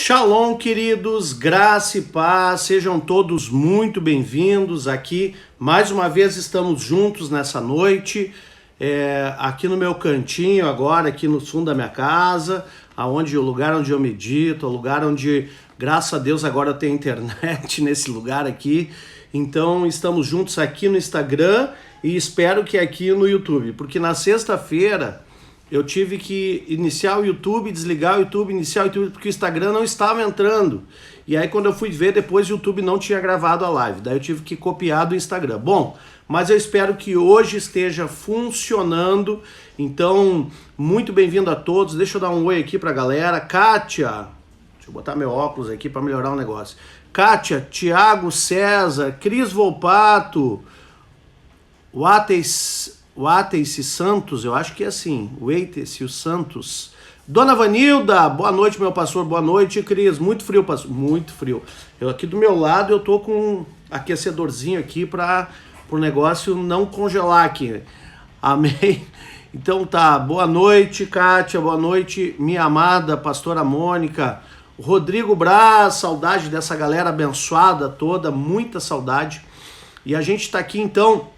Shalom, queridos, graça e paz, sejam todos muito bem-vindos aqui. Mais uma vez estamos juntos nessa noite, aqui no meu cantinho agora, aqui no fundo da minha casa, o lugar onde eu medito, o lugar onde, graças a Deus, agora eu tenho internet nesse lugar aqui. Então estamos juntos aqui no Instagram e espero que aqui no YouTube, porque na sexta-feira eu tive que iniciar o YouTube, desligar o YouTube, iniciar o YouTube, porque o Instagram não estava entrando. E aí quando eu fui ver, depois o YouTube não tinha gravado a live. Daí eu tive que copiar do Instagram. Bom, mas eu espero que hoje esteja funcionando. Então, muito bem-vindo a todos. Deixa eu dar um oi aqui pra galera. Kátia, deixa eu botar meu óculos aqui para melhorar o negócio. Kátia, Thiago César, Cris Volpato, Wateis Santos, eu acho que é assim, Wateis Santos. Dona Vanilda, boa noite, meu pastor, boa noite, Cris. Muito frio, pastor, muito frio. Eu aqui do meu lado, eu tô com um aquecedorzinho aqui para o negócio não congelar aqui. Amém? Então tá, boa noite, Kátia, boa noite, minha amada pastora Mônica. Rodrigo Braz, saudade dessa galera abençoada toda, muita saudade. E a gente tá aqui então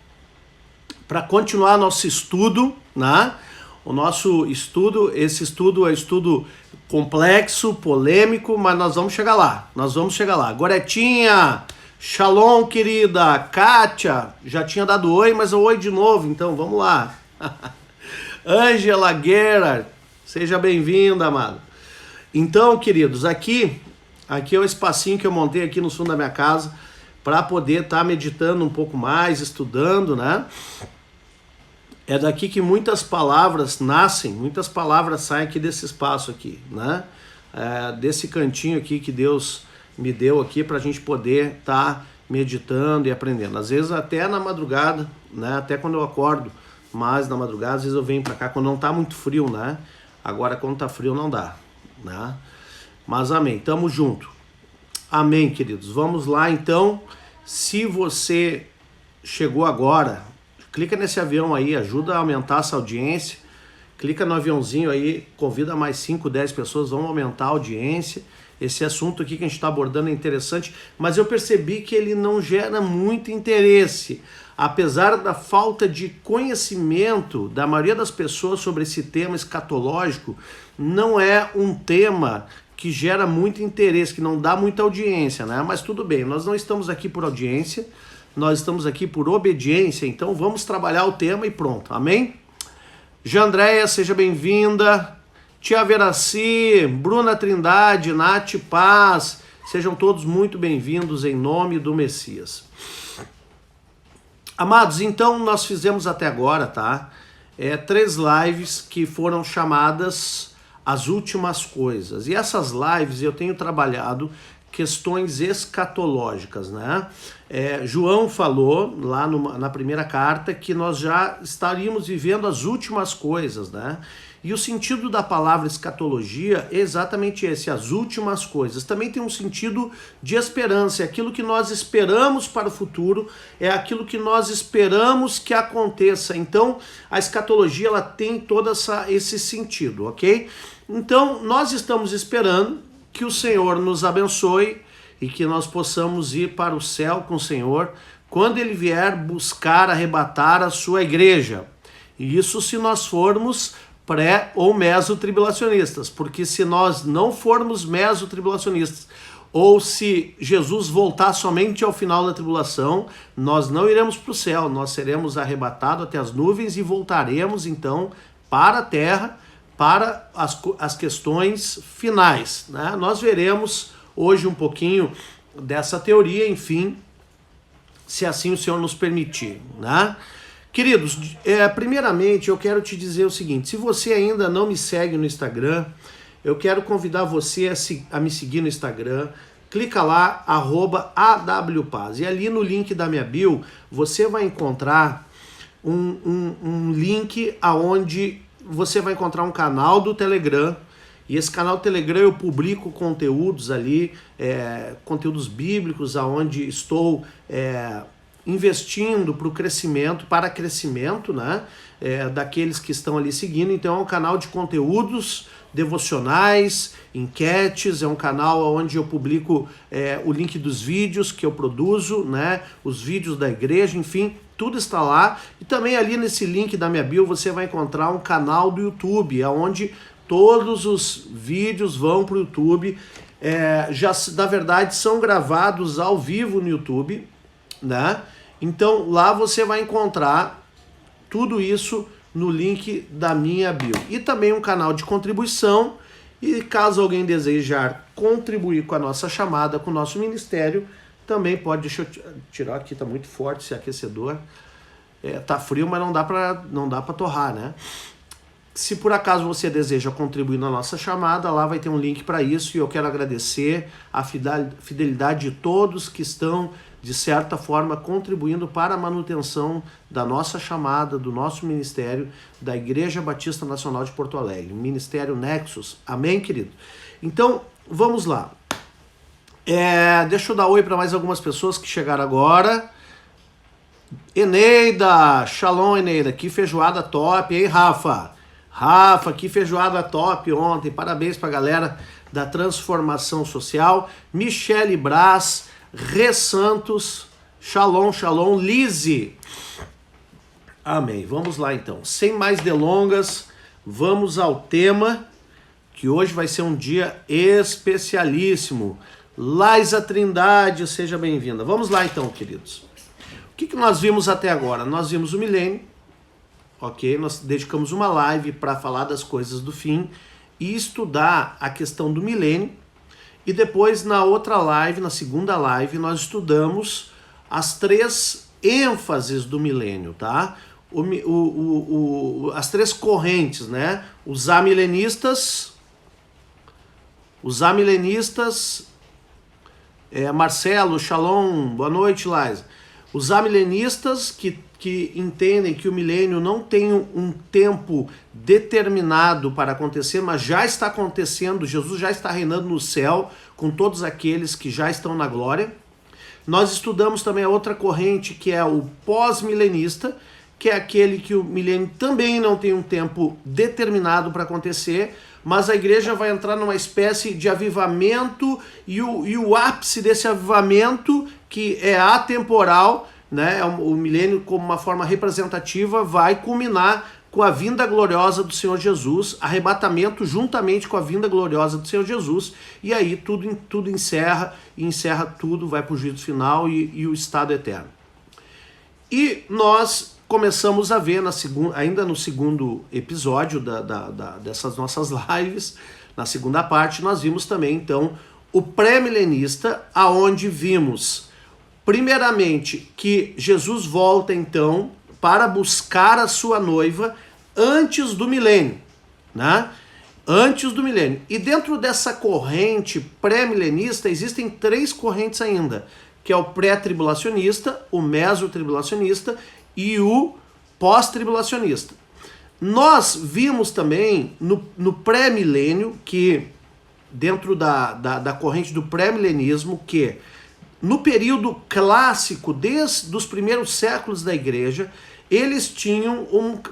para continuar nosso estudo, né? O nosso estudo, esse estudo é um estudo complexo, polêmico, mas nós vamos chegar lá, Goretinha, Shalom, querida, Kátia, já tinha dado oi, mas o oi de novo, então vamos lá. Ângela Guerra, seja bem-vinda, amado. Então, queridos, aqui é o espacinho que eu montei aqui no fundo da minha casa para poder estar meditando um pouco mais, estudando, né? É daqui que muitas palavras nascem, muitas palavras saem aqui desse espaço aqui, né? Desse cantinho aqui que Deus me deu aqui para a gente poder estar meditando e aprendendo. Às vezes até na madrugada, né? Até quando eu acordo mais na madrugada, às vezes eu venho para cá quando não tá muito frio, né? Agora quando tá frio não dá, né? Mas amém, tamo junto. Amém, queridos. Vamos lá então. Se você chegou agora, clica nesse avião aí, ajuda a aumentar essa audiência. Clica no aviãozinho aí, convida mais 5, 10 pessoas, vamos aumentar a audiência. Esse assunto aqui que a gente está abordando é interessante, mas eu percebi que ele não gera muito interesse. Apesar da falta de conhecimento da maioria das pessoas sobre esse tema escatológico, não é um tema que gera muito interesse, que não dá muita audiência, né? Mas tudo bem, nós não estamos aqui por audiência, nós estamos aqui por obediência, então vamos trabalhar o tema e pronto, amém? Jandréia, seja bem-vinda. Tia Veraci, Bruna Trindade, Nath Paz, sejam todos muito bem-vindos em nome do Messias. Amados, então nós fizemos até agora, tá? 3 lives que foram chamadas As Últimas Coisas. E essas lives eu tenho trabalhado questões escatológicas, né? João falou lá na primeira carta que nós já estaríamos vivendo as últimas coisas, né? E o sentido da palavra escatologia é exatamente esse, as últimas coisas. Também tem um sentido de esperança, é aquilo que nós esperamos para o futuro, é aquilo que nós esperamos que aconteça. Então, a escatologia ela tem todo esse sentido, ok? Então, nós estamos esperando que o Senhor nos abençoe e que nós possamos ir para o céu com o Senhor quando Ele vier buscar, arrebatar a sua igreja. E isso se nós formos pré- ou meso-tribulacionistas, porque se nós não formos meso-tribulacionistas, ou se Jesus voltar somente ao final da tribulação, nós não iremos para o céu, nós seremos arrebatados até as nuvens e voltaremos então para a terra, para as questões finais, né? Nós veremos hoje um pouquinho dessa teoria, enfim, se assim o Senhor nos permitir, né? Queridos, primeiramente eu quero te dizer o seguinte, se você ainda não me segue no Instagram, eu quero convidar você a me seguir no Instagram, clica lá, @awpaz, e ali no link da minha bio, você vai encontrar um link aonde você vai encontrar um canal do Telegram, e esse canal do Telegram eu publico conteúdos ali, conteúdos bíblicos, aonde estou investindo para crescimento, né? Daqueles que estão ali seguindo. Então é um canal de conteúdos devocionais, enquetes, é um canal onde eu publico o link dos vídeos que eu produzo, né? Os vídeos da igreja, enfim, tudo está lá. E também ali nesse link da minha bio você vai encontrar um canal do YouTube, onde todos os vídeos vão para o YouTube. Já, na verdade, são gravados ao vivo no YouTube, né? Então lá você vai encontrar tudo isso no link da minha bio. E também um canal de contribuição. E caso alguém desejar contribuir com a nossa chamada, com o nosso ministério, também pode. Deixa eu tirar aqui, tá muito forte esse aquecedor. Tá frio, mas não dá para torrar, né? Se por acaso você deseja contribuir na nossa chamada, lá vai ter um link para isso. E eu quero agradecer a fidelidade de todos que estão, de certa forma, contribuindo para a manutenção da nossa chamada, do nosso ministério, da Igreja Batista Nacional de Porto Alegre, Ministério Nexus. Amém, querido? Então, vamos lá. Deixa eu dar oi para mais algumas pessoas que chegaram agora. Eneida, Shalom, Eneida, que feijoada top, hein, Rafa? Rafa, que feijoada top ontem, parabéns pra galera da Transformação Social. Michele Braz, Rê Santos, Shalom, Shalom, Lise. Amém. Vamos lá então. Sem mais delongas, vamos ao tema, que hoje vai ser um dia especialíssimo. Laisa Trindade, seja bem-vinda. Vamos lá então, queridos. O que nós vimos até agora? Nós vimos o milênio, ok? Nós dedicamos uma live para falar das coisas do fim e estudar a questão do milênio. E depois, na outra live, na segunda live, nós estudamos as 3 ênfases do milênio, tá? As 3 correntes, né? Os amilenistas, Marcelo, Shalom, boa noite, Laisa. Os amilenistas que entendem que o milênio não tem um tempo determinado para acontecer, mas já está acontecendo, Jesus já está reinando no céu com todos aqueles que já estão na glória. Nós estudamos também a outra corrente, que é o pós-milenista, que é aquele que o milênio também não tem um tempo determinado para acontecer, mas a igreja vai entrar numa espécie de avivamento e o ápice desse avivamento, que é atemporal, né? O milênio, como uma forma representativa, vai culminar com a vinda gloriosa do Senhor Jesus, arrebatamento juntamente com a vinda gloriosa do Senhor Jesus, e aí tudo encerra tudo, vai para o juízo final e o estado eterno. E nós começamos a ver, ainda no segundo episódio dessas nossas lives, na segunda parte, nós vimos também, então, o pré-milenista, aonde vimos, primeiramente, que Jesus volta, então, para buscar a sua noiva antes do milênio, né? Antes do milênio. E dentro dessa corrente pré-milenista, existem 3 correntes ainda, que é o pré-tribulacionista, o mesotribulacionista e o pós-tribulacionista. Nós vimos também no pré-milênio, que dentro da corrente do pré-milenismo, que no período clássico, desde os primeiros séculos da igreja, eles tinham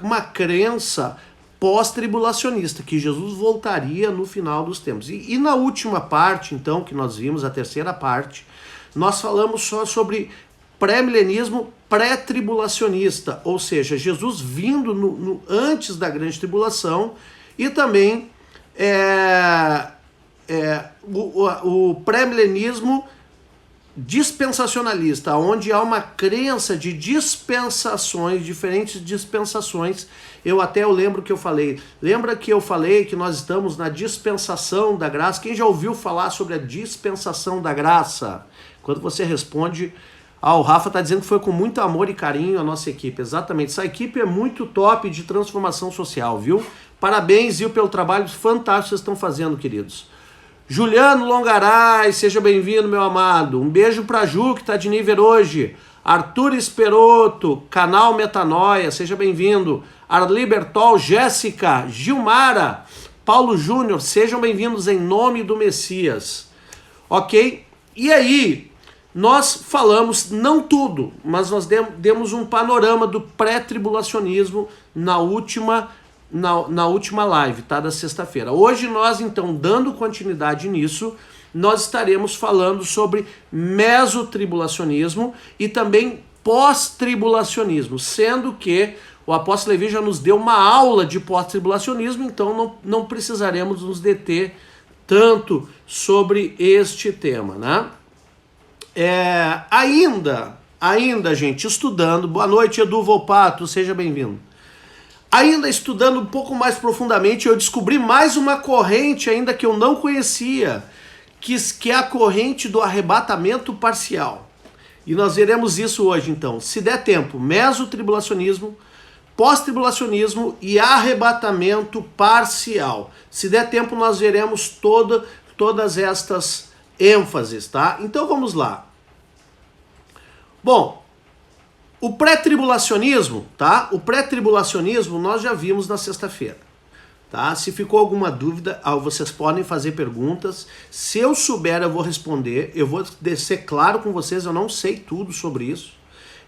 uma crença pós-tribulacionista, que Jesus voltaria no final dos tempos. E na última parte, então, que nós vimos, a terceira parte, nós falamos só sobre pré-milenismo pré-tribulacionista, ou seja, Jesus vindo antes da grande tribulação, e também o pré-milenismo dispensacionalista, onde há uma crença de dispensações, diferentes dispensações. Eu lembro que eu falei, que nós estamos na dispensação da graça? Quem já ouviu falar sobre a dispensação da graça? Quando você responde, o Rafa está dizendo que foi com muito amor e carinho a nossa equipe. Exatamente, essa equipe é muito top de transformação social, viu? Parabéns, viu, pelo trabalho fantástico que vocês estão fazendo, queridos. Juliano Longaray, seja bem-vindo, meu amado. Um beijo pra Ju, que tá de nível hoje. Arthur Esperoto, canal Metanoia, seja bem-vindo. Arli Bertol, Jéssica, Gilmara, Paulo Júnior, sejam bem-vindos em nome do Messias. Ok? E aí, nós falamos, não tudo, mas nós demos um panorama do pré-tribulacionismo na última na última live, tá? Da sexta-feira. Hoje nós, então, dando continuidade nisso, nós estaremos falando sobre mesotribulacionismo e também pós-tribulacionismo, sendo que o apóstolo Levi já nos deu uma aula de pós-tribulacionismo, então não precisaremos nos deter tanto sobre este tema, né? Ainda, gente, estudando. Boa noite, Edu Volpato, seja bem-vindo. Ainda estudando um pouco mais profundamente, eu descobri mais uma corrente ainda que eu não conhecia, que é a corrente do arrebatamento parcial. E nós veremos isso hoje, então. Se der tempo, mesotribulacionismo, pós-tribulacionismo e arrebatamento parcial. Se der tempo, nós veremos todas estas ênfases, tá? Então vamos lá. Bom, o pré-tribulacionismo, tá? O pré-tribulacionismo nós já vimos na sexta-feira, tá? Se ficou alguma dúvida, vocês podem fazer perguntas. Se eu souber, eu vou responder. Eu vou ser claro com vocês, eu não sei tudo sobre isso.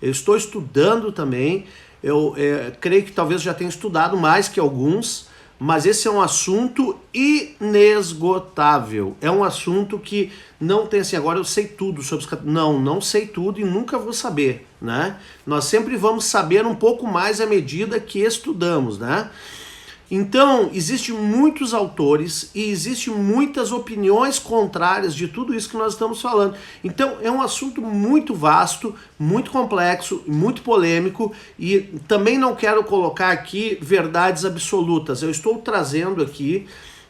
Eu estou estudando também. Eu creio que talvez já tenha estudado mais que alguns, mas esse é um assunto inesgotável. É um assunto que não tem assim, agora eu sei tudo sobre os capítulos. Não sei tudo e nunca vou saber, né? Nós sempre vamos saber um pouco mais à medida que estudamos, né? Então, existem muitos autores e existem muitas opiniões contrárias de tudo isso que nós estamos falando. Então, é um assunto muito vasto, muito complexo, muito polêmico e também não quero colocar aqui verdades absolutas. Eu estou trazendo aqui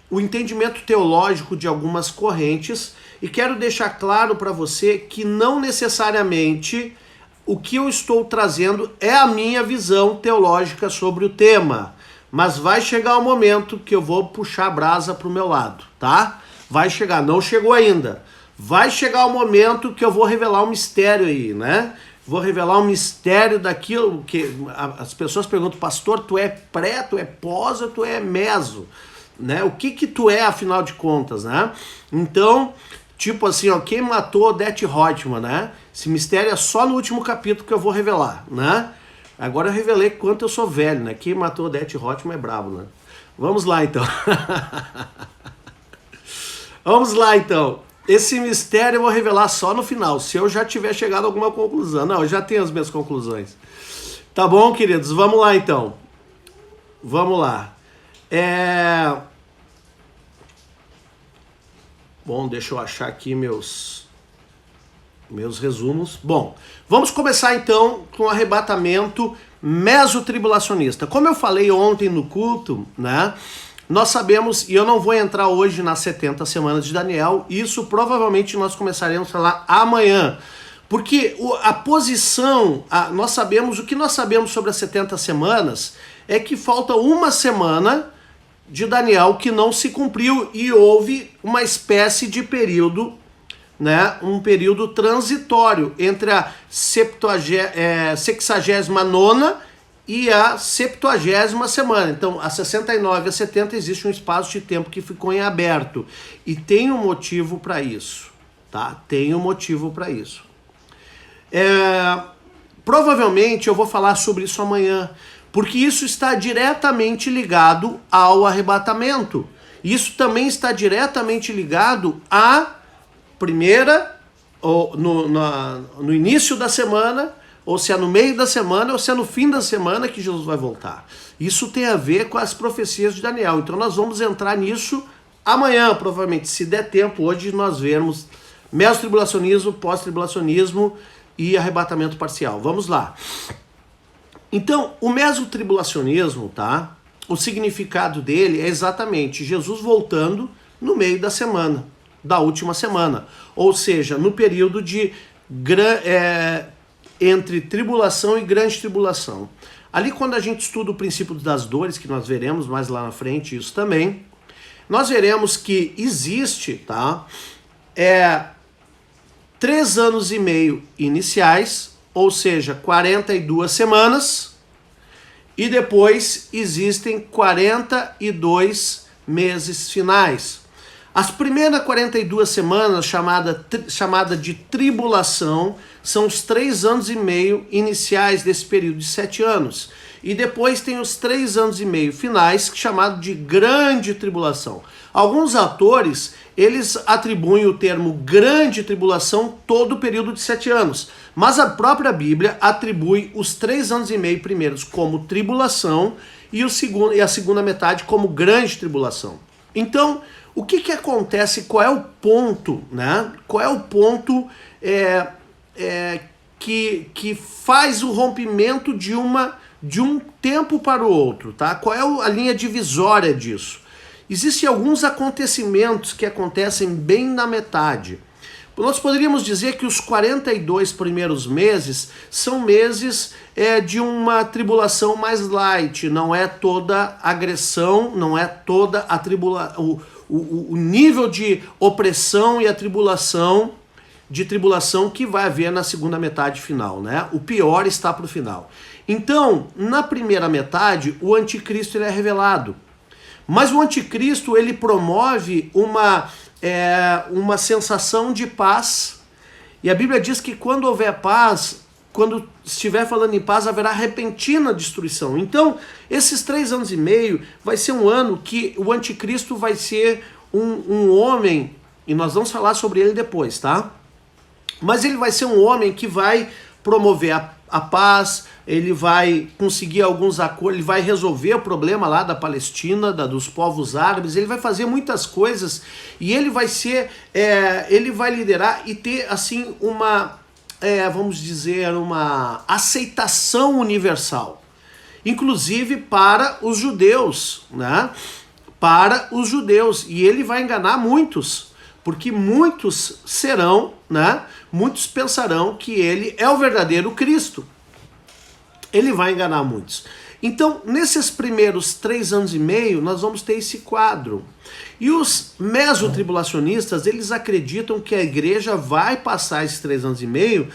o entendimento teológico de algumas correntes e quero deixar claro para você que não necessariamente o que eu estou trazendo é a minha visão teológica sobre o tema. Mas vai chegar o momento que eu vou puxar a brasa pro meu lado, tá? Vai chegar, não chegou ainda. Vai chegar o momento que eu vou revelar um mistério aí, né? Vou revelar um mistério daquilo que as pessoas perguntam, pastor, tu é pré, tu é pós ou tu é meso? Né? O que tu é, afinal de contas, né? Então, tipo assim, ó, quem matou Odete Roitman, né? Esse mistério é só no último capítulo que eu vou revelar, né? Agora eu revelei quanto eu sou velho, né? Quem matou Odete Roitman é brabo, né? Vamos lá, então. Vamos lá, então. Esse mistério eu vou revelar só no final, se eu já tiver chegado a alguma conclusão. Não, eu já tenho as minhas conclusões. Tá bom, queridos? Vamos lá, então. Vamos lá. Bom, deixa eu achar aqui meus resumos. Bom, vamos começar então com o arrebatamento mesotribulacionista. Como eu falei ontem no culto, né? Nós sabemos, e eu não vou entrar hoje nas 70 semanas de Daniel, isso provavelmente nós começaremos a falar amanhã. Porque a posição, nós sabemos, o que nós sabemos sobre as 70 semanas é que falta uma semana de Daniel que não se cumpriu e houve uma espécie de período, né, um período transitório entre a 69ª e a 70ª semana. Então, a 69 e a 70 existe um espaço de tempo que ficou em aberto. E tem um motivo para isso, tá? Tem um motivo para isso. Provavelmente eu vou falar sobre isso amanhã, porque isso está diretamente ligado ao arrebatamento. Isso também está diretamente ligado à primeira, ou no início da semana, ou se é no meio da semana, ou se é no fim da semana que Jesus vai voltar. Isso tem a ver com as profecias de Daniel. Então nós vamos entrar nisso amanhã, provavelmente, se der tempo. Hoje nós vermos mesotribulacionismo, pós-tribulacionismo e arrebatamento parcial. Vamos lá. Então, o mesotribulacionismo, tá? O significado dele é exatamente Jesus voltando no meio da semana, da última semana. Ou seja, no período de entre tribulação e grande tribulação. Ali quando a gente estuda o princípio das dores, que nós veremos mais lá na frente isso também, nós veremos que existe, tá? 3 anos e meio iniciais, ou seja, 42 semanas, e depois existem 42 meses finais. As primeiras 42 semanas, chamada de tribulação, são os 3 anos e meio iniciais desse período de 7 anos. e depois tem os 3 anos e meio finais, chamado de grande tribulação. Alguns autores, eles atribuem o termo grande tribulação todo o período de 7 anos, mas a própria Bíblia atribui os 3 anos e meio primeiros como tribulação e a segunda metade como grande tribulação. Então, o que acontece? Qual é o ponto, né? Qual é o ponto que faz o rompimento de um tempo para o outro, tá? Qual é a linha divisória disso? Existem alguns acontecimentos que acontecem bem na metade. Nós poderíamos dizer que os 42 primeiros meses são meses de uma tribulação mais light, não é toda agressão, não é toda a o nível de opressão e a tribulação que vai haver na segunda metade final, né? O pior está para o final. Então, na primeira metade, o anticristo ele é revelado. Mas o anticristo ele promove uma sensação de paz. E a Bíblia diz que quando houver paz, quando estiver falando em paz, haverá repentina destruição. Então, esses 3 anos e meio vai ser um ano que o anticristo vai ser um homem, e nós vamos falar sobre ele depois, tá? Mas ele vai ser um homem que vai promover a paz, ele vai conseguir alguns acordos, ele vai resolver o problema lá da Palestina, dos povos árabes, ele vai fazer muitas coisas e ele vai ser, ele vai liderar e ter assim vamos dizer, uma aceitação universal, inclusive para os judeus, né? Para os judeus, e ele vai enganar muitos, porque muitos serão, né? Muitos pensarão que ele é o verdadeiro Cristo. Ele vai enganar muitos. Então, nesses primeiros 3 anos e meio, nós vamos ter esse quadro. E os mesotribulacionistas, eles acreditam que a igreja vai passar esses 3 anos e meio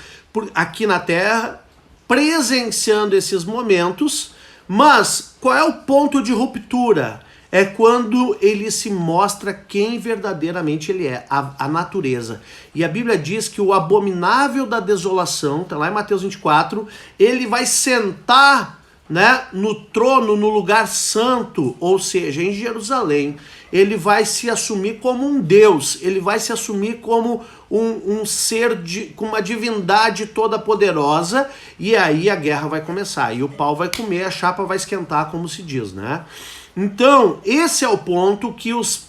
aqui na Terra, presenciando esses momentos, mas qual é o ponto de ruptura? É quando ele se mostra quem verdadeiramente ele é, a natureza. E a Bíblia diz que o abominável da desolação, tá lá em Mateus 24, ele vai sentar, né, no trono, no lugar santo, ou seja, em Jerusalém. Ele vai se assumir como um Deus, ele vai se assumir como um ser com uma divindade toda poderosa, e aí a guerra vai começar, e o pau vai comer, a chapa vai esquentar, como se diz, né? Então, esse é o ponto que os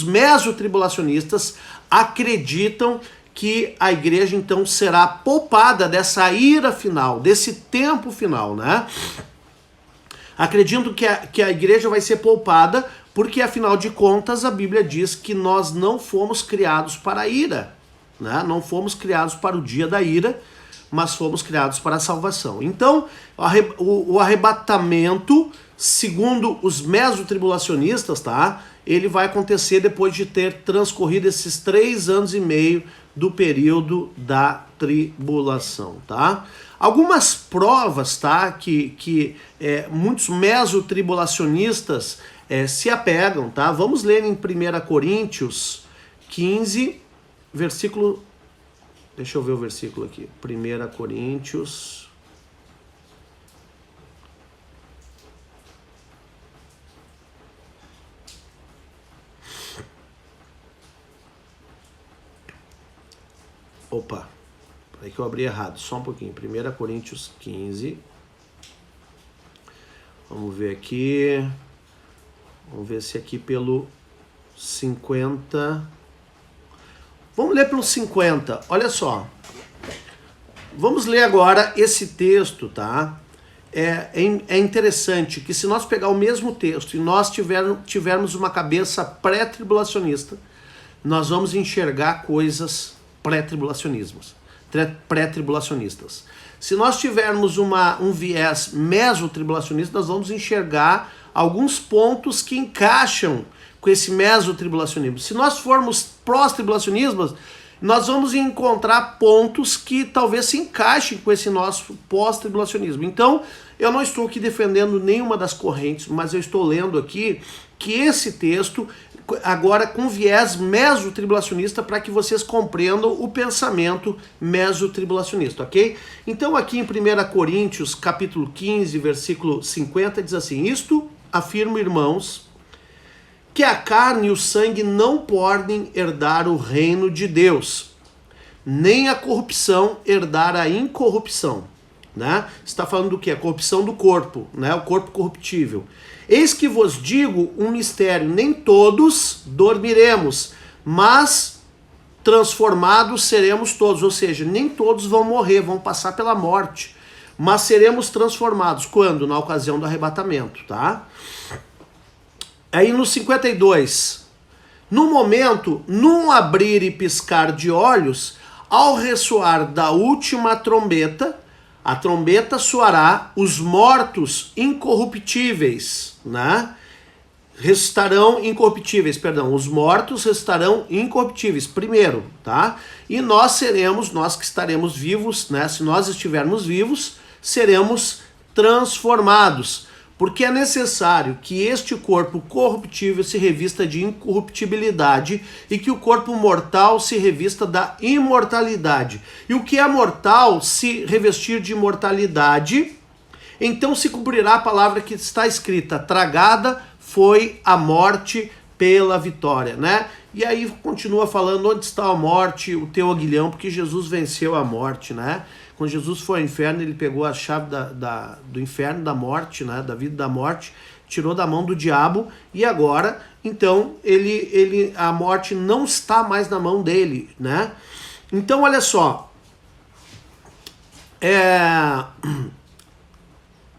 mesotribulacionistas acreditam que a igreja, então, será poupada dessa ira final, desse tempo final, né? Acredito que a igreja vai ser poupada porque, afinal de contas, a Bíblia diz que nós não fomos criados para a ira, né? Não fomos criados para o dia da ira, mas fomos criados para a salvação. Então, o arrebatamento, segundo os mesotribulacionistas, tá? Ele vai acontecer depois de ter transcorrido esses 3 anos e meio do período da tribulação, tá? Algumas provas, tá? Que muitos mesotribulacionistas se apegam, tá? Vamos ler em 1 Coríntios 15, versículo... Deixa eu ver o versículo aqui. 1 Coríntios... Opa, peraí que eu abri errado, só um pouquinho. 1 Coríntios 15. Vamos ver aqui. Vamos ver se aqui pelo 50. Vamos ler pelo 50, olha só. Vamos ler agora esse texto, tá? É interessante que se nós pegar o mesmo texto e nós tivermos uma cabeça pré-tribulacionista, nós vamos enxergar coisas pré-tribulacionistas. Se nós tivermos um viés mesotribulacionista, nós vamos enxergar alguns pontos que encaixam com esse mesotribulacionismo. Se nós formos pós-tribulacionismo, nós vamos encontrar pontos que talvez se encaixem com esse nosso pós-tribulacionismo. Então, eu não estou aqui defendendo nenhuma das correntes, mas eu estou lendo aqui que esse texto agora com viés mesotribulacionista para que vocês compreendam o pensamento mesotribulacionista, ok? Então aqui em 1 Coríntios, capítulo 15, versículo 50, diz assim: isto afirmo, irmãos, que a carne e o sangue não podem herdar o reino de Deus, nem a corrupção herdar a incorrupção. Né? Está falando do que? A corrupção do corpo, né? O corpo corruptível. Eis que vos digo um mistério: nem todos dormiremos, mas transformados seremos todos. Ou seja, nem todos vão morrer, vão passar pela morte, mas seremos transformados. Quando? Na ocasião do arrebatamento, tá? Aí no 52, no momento, num abrir e piscar de olhos, ao ressoar da última trombeta, a trombeta soará, os mortos incorruptíveis, né? Restarão incorruptíveis, perdão, os mortos restarão incorruptíveis, primeiro, tá? E nós seremos, nós que estaremos vivos, né? Se nós estivermos vivos, seremos transformados, porque é necessário que este corpo corruptível se revista de incorruptibilidade e que o corpo mortal se revista da imortalidade. E o que é mortal se revestir de imortalidade, então se cumprirá a palavra que está escrita: tragada foi a morte pela vitória, né? E aí continua falando: onde está a morte, o teu aguilhão, porque Jesus venceu a morte, né? Quando Jesus foi ao inferno, ele pegou a chave do inferno, da morte, né? Da vida da morte, tirou da mão do diabo, e agora, então, a morte não está mais na mão dele, né? Então, olha só,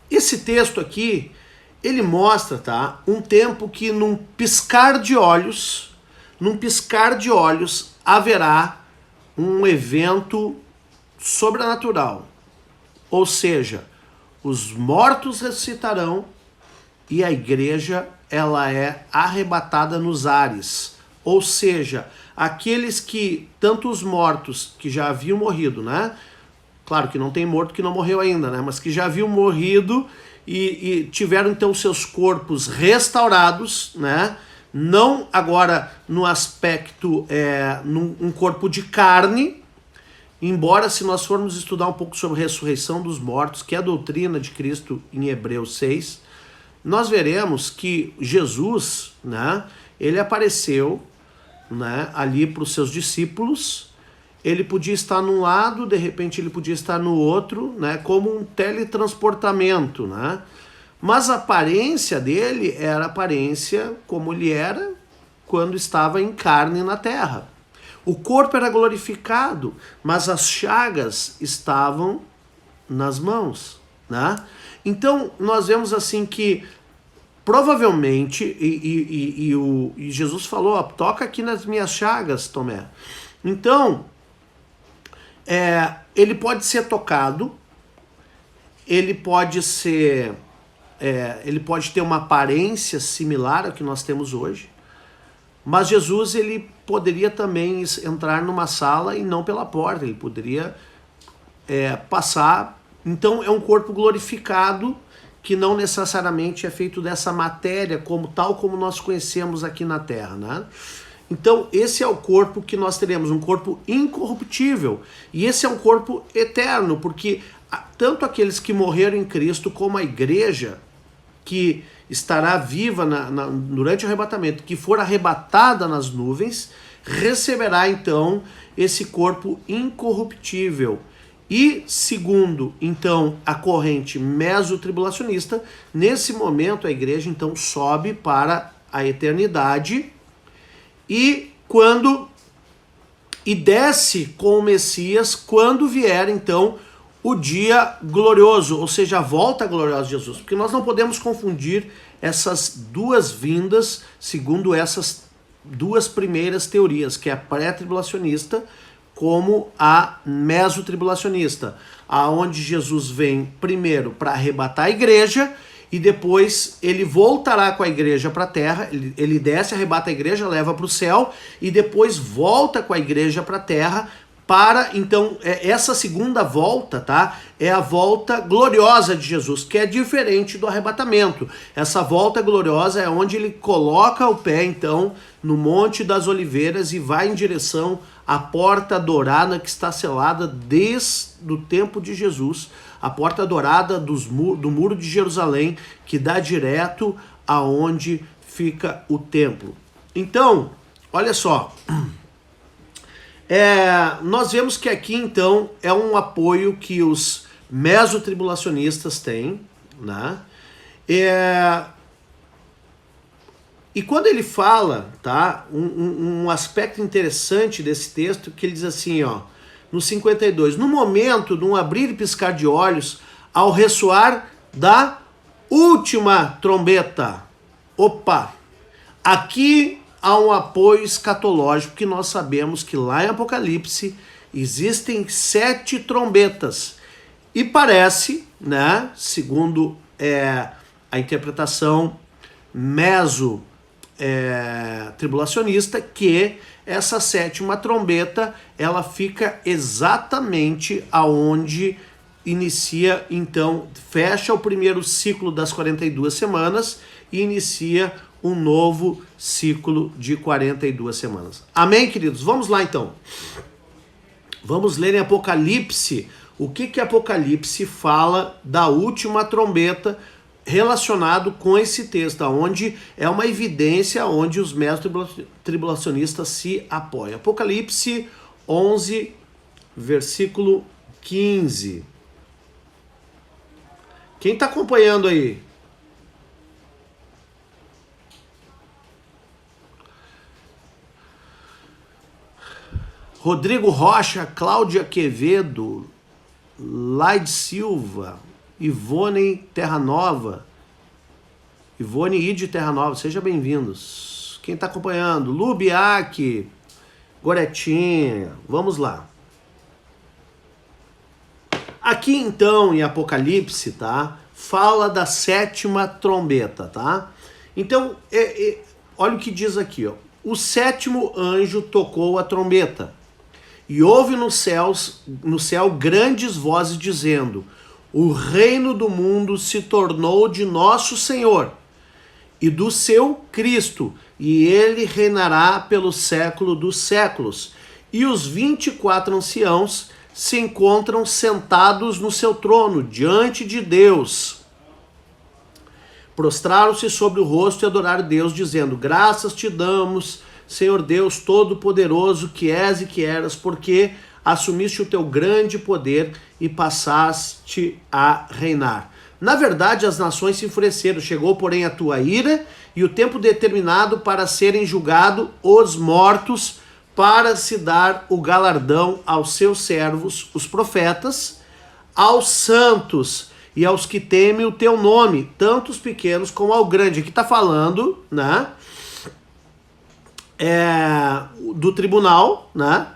esse texto aqui, ele mostra, tá, um tempo que num piscar de olhos, haverá um evento sobrenatural. Ou seja, os mortos ressuscitarão e a igreja, ela é arrebatada nos ares. Ou seja, aqueles que, tanto os mortos que já haviam morrido, né? Claro que não tem morto que não morreu ainda, né? Mas que já haviam morrido e tiveram então seus corpos restaurados, né? Não agora no aspecto, num corpo de carne, embora se nós formos estudar um pouco sobre a ressurreição dos mortos, que é a doutrina de Cristo em Hebreus 6, nós veremos que Jesus, né, ele apareceu, né, ali para os seus discípulos. Ele podia estar num lado, de repente ele podia estar no outro, né, como um teletransportamento, né? Mas a aparência dele era a aparência como ele era quando estava em carne na terra. O corpo era glorificado, mas as chagas estavam nas mãos, né? Então, nós vemos assim que provavelmente, e Jesus falou: ó, toca aqui nas minhas chagas, Tomé. Então, ele pode ser tocado, ele pode ter uma aparência similar ao que nós temos hoje, mas Jesus, ele poderia também entrar numa sala e não pela porta, ele poderia passar. Então é um corpo glorificado que não necessariamente é feito dessa matéria tal como nós conhecemos aqui na Terra, né? Então esse é o corpo que nós teremos, um corpo incorruptível, e esse é um corpo eterno, porque tanto aqueles que morreram em Cristo como a igreja que estará viva durante o arrebatamento, que for arrebatada nas nuvens, receberá então esse corpo incorruptível. E segundo, então, a corrente mesotribulacionista, nesse momento a igreja então sobe para a eternidade e desce com o Messias quando vier então o dia glorioso, ou seja, a volta gloriosa de Jesus. Porque nós não podemos confundir essas duas vindas segundo essas duas primeiras teorias, que é a pré-tribulacionista como a mesotribulacionista, aonde Jesus vem primeiro para arrebatar a igreja e depois ele voltará com a igreja para a terra, ele desce, arrebata a igreja, leva para o céu e depois volta com a igreja para a terra para, então, essa segunda volta, tá? É a volta gloriosa de Jesus, que é diferente do arrebatamento. Essa volta gloriosa é onde ele coloca o pé, então, no Monte das Oliveiras e vai em direção à porta dourada que está selada desde o tempo de Jesus, a porta dourada do Muro de Jerusalém, que dá direto aonde fica o templo. Então, olha só, nós vemos que aqui, então, é um apoio que os mesotribulacionistas têm, né? E quando ele fala, tá, um aspecto interessante desse texto, que ele diz assim, ó, no 52, no momento de um abrir e piscar de olhos, ao ressoar da última trombeta. Opa! Aqui há um apoio escatológico, que nós sabemos que lá em Apocalipse existem 7 trombetas. E parece, né, segundo a interpretação tribulacionista, que essa 7ª trombeta, ela fica exatamente aonde inicia, então, fecha o primeiro ciclo das 42 semanas e inicia um novo ciclo de 42 semanas. Amém, queridos? Vamos lá, então. Vamos ler em Apocalipse. O que Apocalipse fala da última trombeta relacionado com esse texto, onde é uma evidência onde os mesotribulacionistas se apoiam. Apocalipse 11, versículo 15. Quem está acompanhando aí? Rodrigo Rocha, Cláudia Quevedo, Laide Silva, Ivone Terranova, Ivone Ide Terranova, sejam bem-vindos. Quem está acompanhando? Lubiac, Goretinha, vamos lá. Aqui então em Apocalipse, tá? Fala da 7ª trombeta, tá? Então, olha o que diz aqui, ó. O 7º anjo tocou a trombeta. E houve no céu grandes vozes dizendo: o reino do mundo se tornou de nosso Senhor e do seu Cristo, e ele reinará pelo século dos séculos. E os 24 anciãos se encontram sentados no seu trono, diante de Deus. Prostraram-se sobre o rosto e adoraram Deus, dizendo: graças te damos, Senhor Deus Todo-Poderoso, que és e que eras, porque assumiste o teu grande poder e passaste a reinar. Na verdade, as nações se enfureceram, chegou, porém, a tua ira e o tempo determinado para serem julgados os mortos, para se dar o galardão aos seus servos, os profetas, aos santos e aos que temem o teu nome, tanto os pequenos como ao grande. Aqui está falando, né, do tribunal, né,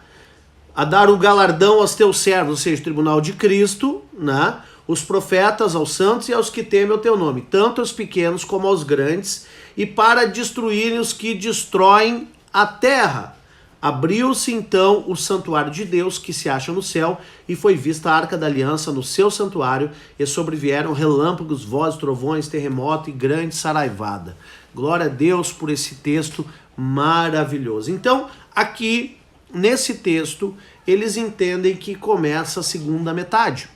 a dar o galardão aos teus servos, ou seja, o tribunal de Cristo, né, os profetas, aos santos e aos que temem o teu nome, tanto aos pequenos como aos grandes, e para destruírem os que destroem a terra. Abriu-se então o santuário de Deus que se acha no céu, e foi vista a arca da aliança no seu santuário, e sobrevieram relâmpagos, vozes, trovões, terremoto e grande saraivada. Glória a Deus por esse texto maravilhoso. Então, aqui, nesse texto, eles entendem que começa a segunda metade,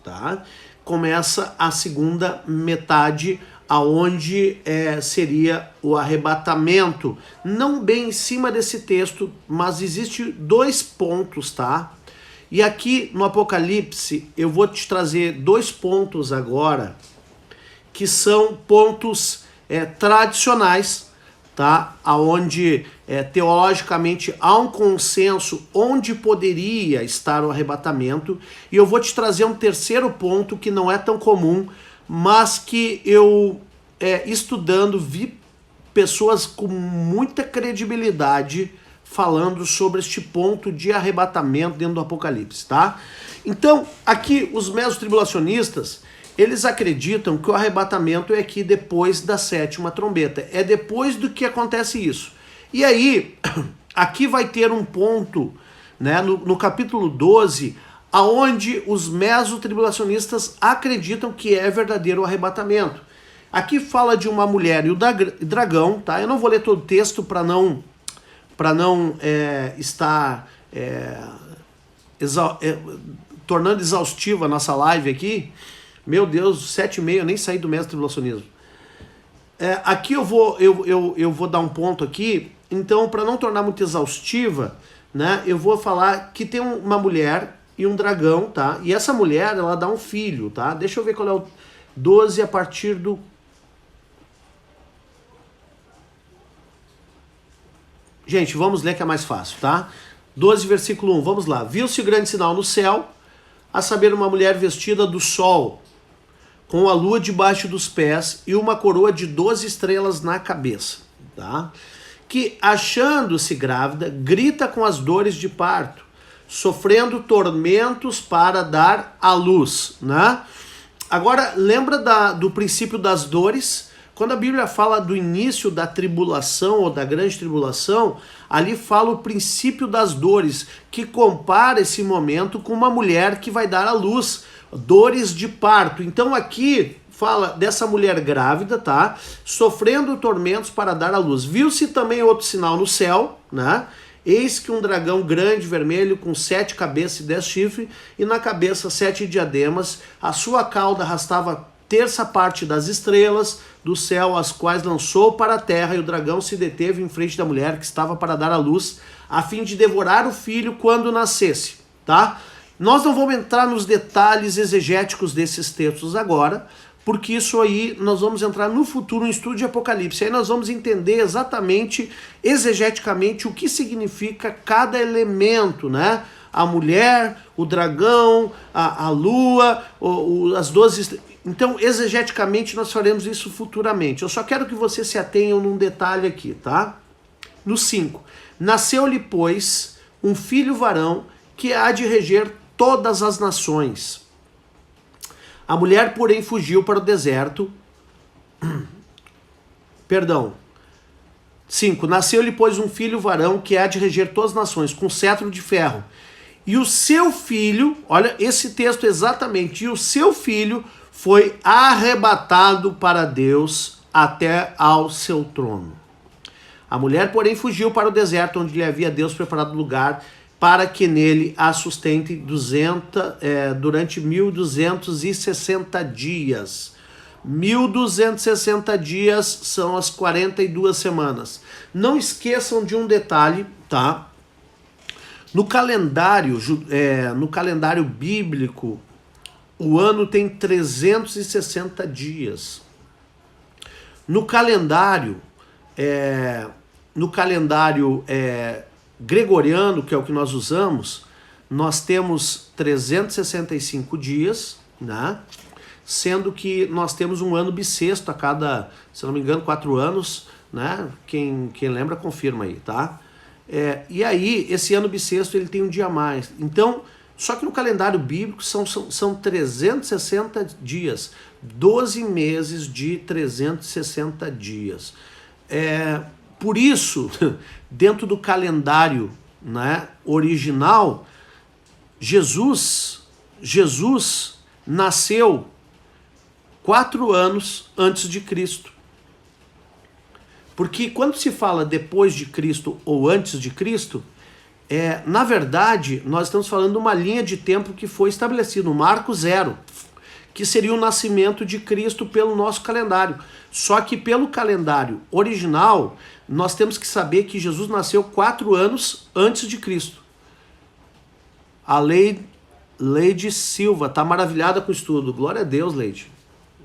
tá? Começa a segunda metade, aonde seria o arrebatamento, não bem em cima desse texto, mas existe 2 pontos, tá? E aqui no Apocalipse eu vou te trazer 2 pontos agora, que são pontos tradicionais, tá? Aonde teologicamente há um consenso onde poderia estar o arrebatamento, e eu vou te trazer um terceiro ponto que não é tão comum, mas que eu, estudando, vi pessoas com muita credibilidade falando sobre este ponto de arrebatamento dentro do Apocalipse, tá? Então, aqui, os mesotribulacionistas, eles acreditam que o arrebatamento é aqui depois da 7ª trombeta, é depois do que acontece isso. E aí, aqui vai ter um ponto né, no capítulo 12, aonde os mesotribulacionistas acreditam que é verdadeiro o arrebatamento. Aqui fala de uma mulher e o dragão, tá? Eu não vou ler todo o texto para não estar tornando exaustiva a nossa live aqui. Meu Deus, 7h30, eu nem saí do mesotribulacionismo. Aqui eu vou dar um ponto aqui, então para não tornar muito exaustiva, né, eu vou falar que tem uma mulher e um dragão, tá? E essa mulher, ela dá um filho, tá? Deixa eu ver qual é o 12 a partir do... Gente, vamos ler que é mais fácil, tá? 12, versículo 1, vamos lá. Viu-se grande sinal no céu, a saber, uma mulher vestida do sol, com a lua debaixo dos pés e uma coroa de 12 estrelas na cabeça, tá? Que, achando-se grávida, grita com as dores de parto, sofrendo tormentos para dar à luz, né? Agora, lembra do princípio das dores? Quando a Bíblia fala do início da tribulação ou da grande tribulação, ali fala o princípio das dores, que compara esse momento com uma mulher que vai dar à luz, dores de parto. Então aqui fala dessa mulher grávida, tá? Sofrendo tormentos para dar à luz. Viu-se também outro sinal no céu, né? Eis que um dragão grande, vermelho, com 7 cabeças e 10 chifres, e na cabeça 7 diademas, a sua cauda arrastava terça parte das estrelas do céu, as quais lançou para a terra, e o dragão se deteve em frente da mulher que estava para dar à luz, a fim de devorar o filho quando nascesse, tá? Nós não vamos entrar nos detalhes exegéticos desses textos agora, porque isso aí nós vamos entrar no futuro em estudo de Apocalipse. Aí nós vamos entender exatamente, exegeticamente, o que significa cada elemento, né? A mulher, o dragão, a lua, as 12... Então, exegeticamente, nós faremos isso futuramente. Eu só quero que você se atenham num detalhe aqui, tá? No 5. Nasceu-lhe, pois, um filho varão que há de reger todas as nações. A mulher, porém, fugiu para o deserto. Perdão. 5. Nasceu-lhe, pois, um filho varão que há de reger todas as nações, com cetro de ferro. E o seu filho, olha esse texto exatamente, e o seu filho foi arrebatado para Deus até ao seu trono. A mulher, porém, fugiu para o deserto, onde lhe havia Deus preparado lugar para que nele a sustente durante 1260 dias. 1260 dias são as 42 semanas. Não esqueçam de um detalhe, tá? No calendário bíblico, o ano tem 360 dias. No calendário gregoriano, que é o que nós usamos, nós temos 365 dias, né? Sendo que nós temos um ano bissexto a cada, se não me engano, 4 anos, né? Quem lembra, confirma aí, tá? E aí, esse ano bissexto, ele tem um dia a mais. Então, só que no calendário bíblico são 360 dias, 12 meses de 360 dias. Por isso, dentro do calendário, né, original, Jesus nasceu 4 anos antes de Cristo. Porque quando se fala depois de Cristo ou antes de Cristo, na verdade, nós estamos falando de uma linha de tempo que foi estabelecida, o Marco Zero, que seria o nascimento de Cristo pelo nosso calendário. Só que pelo calendário original, nós temos que saber que Jesus nasceu 4 anos antes de Cristo. A Leide Silva está maravilhada com o estudo. Glória a Deus, Leide.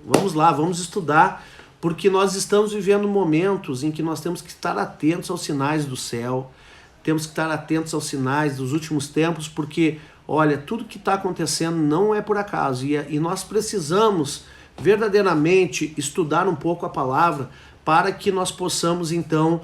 Vamos lá, vamos estudar, porque nós estamos vivendo momentos em que nós temos que estar atentos aos sinais do céu, temos que estar atentos aos sinais dos últimos tempos, porque, olha, tudo que está acontecendo não é por acaso, e nós precisamos verdadeiramente estudar um pouco a palavra para que nós possamos, então,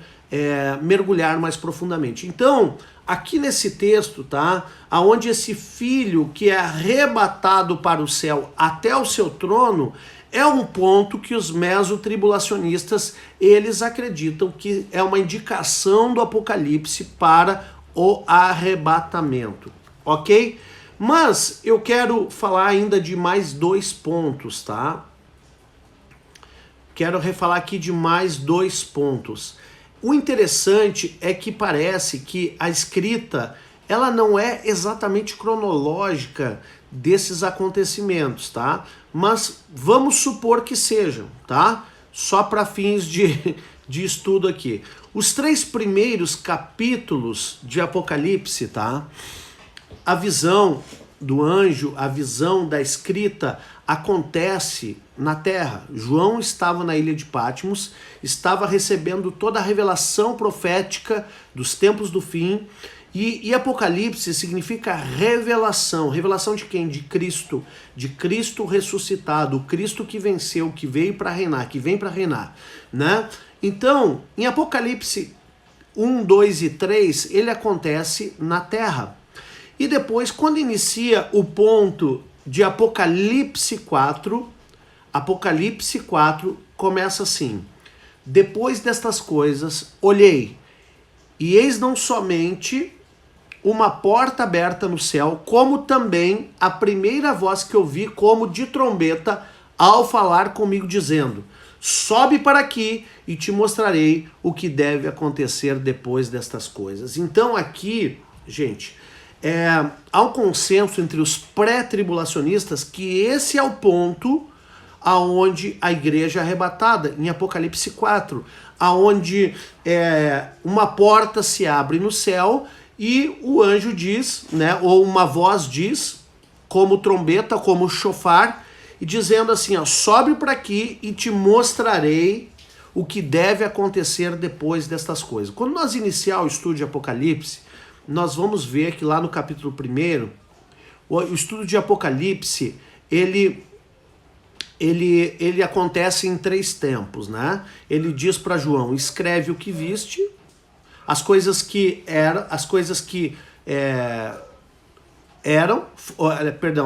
mergulhar mais profundamente. Então, aqui nesse texto, tá, aonde esse filho que é arrebatado para o céu até o seu trono, é um ponto que os mesotribulacionistas, eles acreditam que é uma indicação do Apocalipse para o arrebatamento, ok? Mas eu quero falar ainda de mais 2 pontos, tá? Quero refalar aqui de mais 2 pontos. O interessante é que parece que a escrita, ela não é exatamente cronológica desses acontecimentos, tá? Mas vamos supor que sejam, tá? Só para fins de estudo aqui. Os 3 primeiros capítulos de Apocalipse, tá? A visão do anjo, a visão da escrita acontece na terra. João estava na ilha de Patmos, estava recebendo toda a revelação profética dos tempos do fim, e Apocalipse significa revelação. Revelação de quem? De Cristo ressuscitado, o Cristo que venceu, que veio para reinar, que vem para reinar, né? Então, em Apocalipse 1, 2 e 3, ele acontece na terra. E depois, quando inicia o ponto de Apocalipse 4 começa assim: depois destas coisas, olhei, e eis não somente uma porta aberta no céu, como também a primeira voz que ouvi como de trombeta ao falar comigo, dizendo: sobe para aqui e te mostrarei o que deve acontecer depois destas coisas. Então aqui, gente, há um consenso entre os pré-tribulacionistas que esse é o ponto aonde a igreja é arrebatada, em Apocalipse 4, aonde uma porta se abre no céu e o anjo diz, né, ou uma voz diz, como trombeta, como chofar, e dizendo assim, ó, sobe para aqui e te mostrarei o que deve acontecer depois destas coisas. Quando nós iniciar o estudo de Apocalipse, nós vamos ver que lá no capítulo 1, o estudo de Apocalipse, ele acontece em 3 tempos, né? Ele diz para João, escreve o que viste, as coisas que eram, as coisas que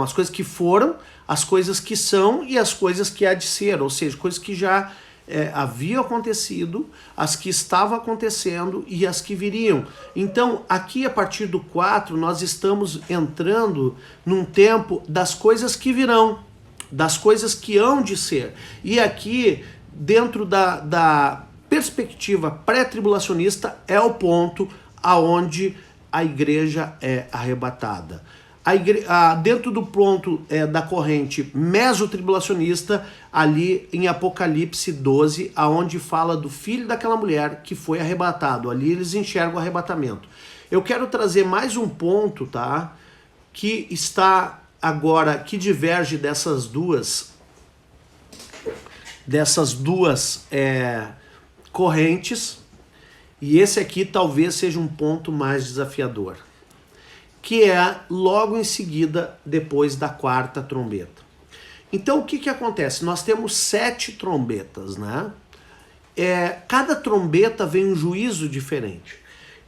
as coisas que foram, as coisas que são e as coisas que há de ser, ou seja, coisas que já haviam acontecido, as que estavam acontecendo e as que viriam. Então, aqui a partir do 4, nós estamos entrando num tempo das coisas que virão, das coisas que hão de ser. E aqui, dentro da perspectiva pré-tribulacionista, é o ponto aonde a igreja é arrebatada. Dentro do ponto da corrente mesotribulacionista, ali em Apocalipse 12, aonde fala do filho daquela mulher que foi arrebatado. Ali eles enxergam o arrebatamento. Eu quero trazer mais um ponto, tá? Que está agora, que diverge dessas duas correntes, e esse aqui talvez seja um ponto mais desafiador, que é logo em seguida, depois da 4ª trombeta. Então o que acontece? Nós temos 7 trombetas, né? Cada trombeta vem um juízo diferente.